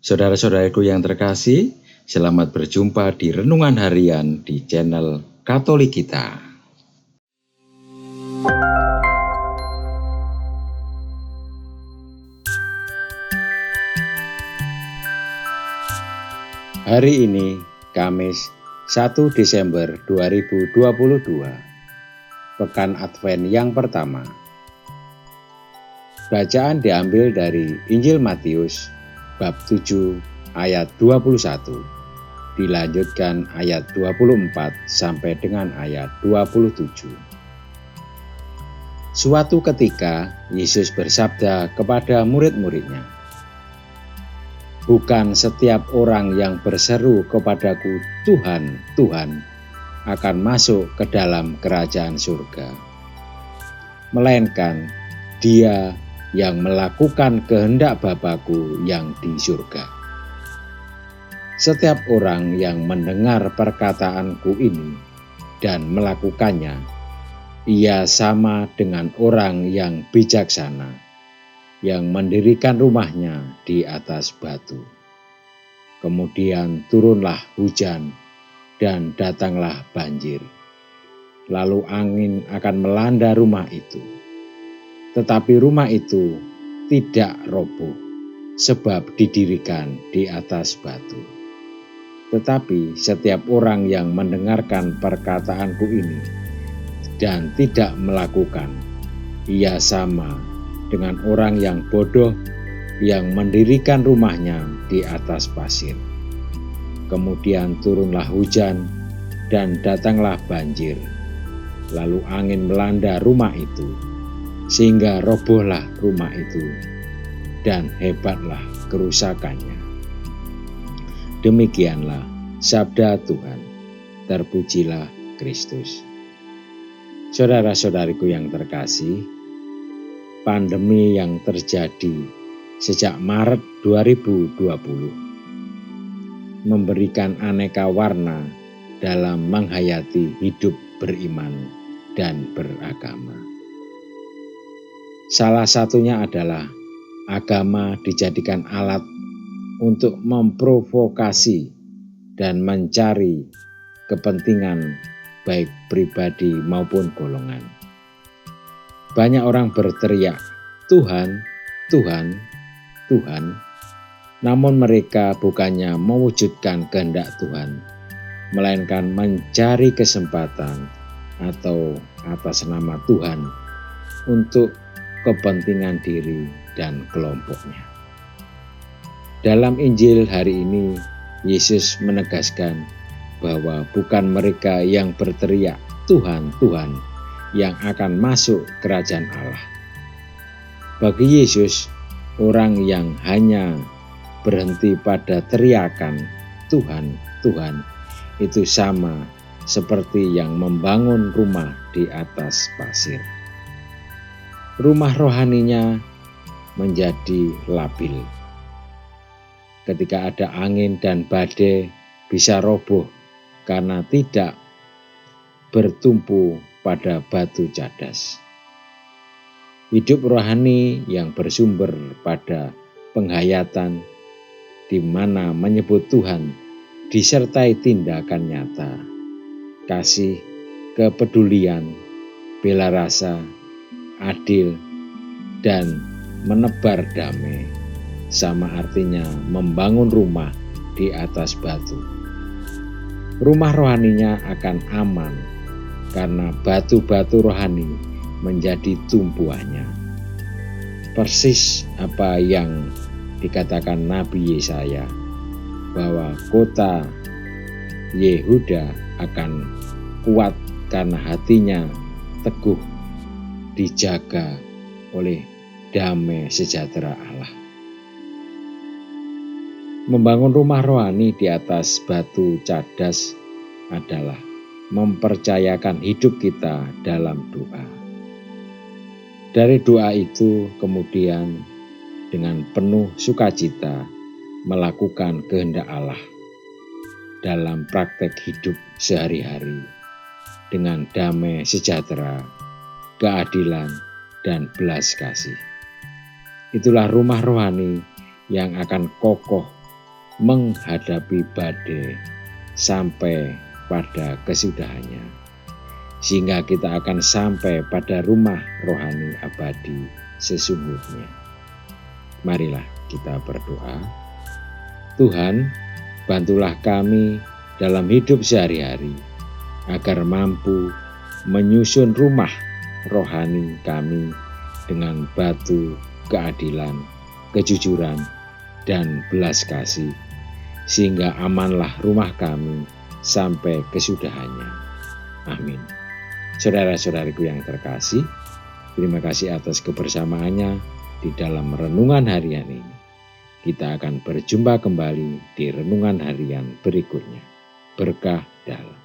Saudara-saudaraku yang terkasih, selamat berjumpa di Renungan Harian di channel Katolik kita. Hari ini, Kamis 1 Desember 2022, Pekan Advent yang pertama. Bacaan diambil dari Injil Matius bab 7 ayat 21, dilanjutkan ayat 24 sampai dengan ayat 27. Suatu ketika Yesus bersabda kepada murid-muridnya, "Bukan setiap orang yang berseru kepadaku, Tuhan, Tuhan, akan masuk ke dalam kerajaan surga, melainkan dia yang melakukan kehendak Bapa-Ku yang di surga. Setiap orang yang mendengar perkataan-Ku ini dan melakukannya, ia sama dengan orang yang bijaksana, yang mendirikan rumahnya di atas batu. Kemudian turunlah hujan dan datanglah banjir. Lalu angin akan melanda rumah itu. Tetapi rumah itu tidak roboh, sebab didirikan di atas batu. Tetapi setiap orang yang mendengarkan perkataan-Ku ini dan tidak melakukan, ia sama dengan orang yang bodoh yang mendirikan rumahnya di atas pasir. Kemudian turunlah hujan dan datanglah banjir. Lalu angin melanda rumah itu, sehingga robohlah rumah itu dan hebatlah kerusakannya." Demikianlah sabda Tuhan. Terpujilah Kristus. Saudara-saudariku yang terkasih, pandemi yang terjadi sejak Maret 2020 memberikan aneka warna dalam menghayati hidup beriman dan beragama. Salah satunya adalah agama dijadikan alat untuk memprovokasi dan mencari kepentingan baik pribadi maupun golongan. Banyak orang berteriak, "Tuhan, Tuhan, Tuhan," namun mereka bukannya mewujudkan kehendak Tuhan, melainkan mencari kesempatan atau atas nama Tuhan untuk kepentingan diri dan kelompoknya. Dalam Injil hari ini, Yesus menegaskan bahwa bukan mereka yang berteriak, "Tuhan, Tuhan," yang akan masuk kerajaan Allah. Bagi Yesus, orang yang hanya berhenti pada teriakan, "Tuhan, Tuhan," itu sama seperti yang membangun rumah di atas pasir. Rumah rohaninya menjadi labil. Ketika ada angin dan badai, bisa roboh karena tidak bertumpu pada batu cadas. Hidup rohani yang bersumber pada penghayatan, di mana menyebut Tuhan disertai tindakan nyata, kasih, kepedulian, bela rasa, adil, dan menebar damai, sama artinya membangun rumah di atas batu. Rumah rohaninya akan aman karena batu-batu rohani menjadi tumpuannya. Persis apa yang dikatakan Nabi Yesaya, bahwa kota Yehuda akan kuat karena hatinya teguh, dijaga oleh damai sejahtera Allah. Membangun rumah rohani di atas batu cadas adalah mempercayakan hidup kita dalam doa. Dari doa itu kemudian dengan penuh sukacita melakukan kehendak Allah dalam praktek hidup sehari-hari dengan damai sejahtera, keadilan, dan belas kasih. Itulah rumah rohani yang akan kokoh menghadapi badai sampai pada kesudahannya, sehingga kita akan sampai pada rumah rohani abadi sesungguhnya. Marilah kita berdoa. Tuhan, bantulah kami dalam hidup sehari-hari agar mampu menyusun rumah rohani kami dengan batu keadilan, kejujuran, dan belas kasih, sehingga amanlah rumah kami sampai kesudahannya. Amin. Saudara-saudariku yang terkasih, terima kasih atas kebersamaannya di dalam renungan harian ini. Kita akan berjumpa kembali di renungan harian berikutnya. Berkah dalam.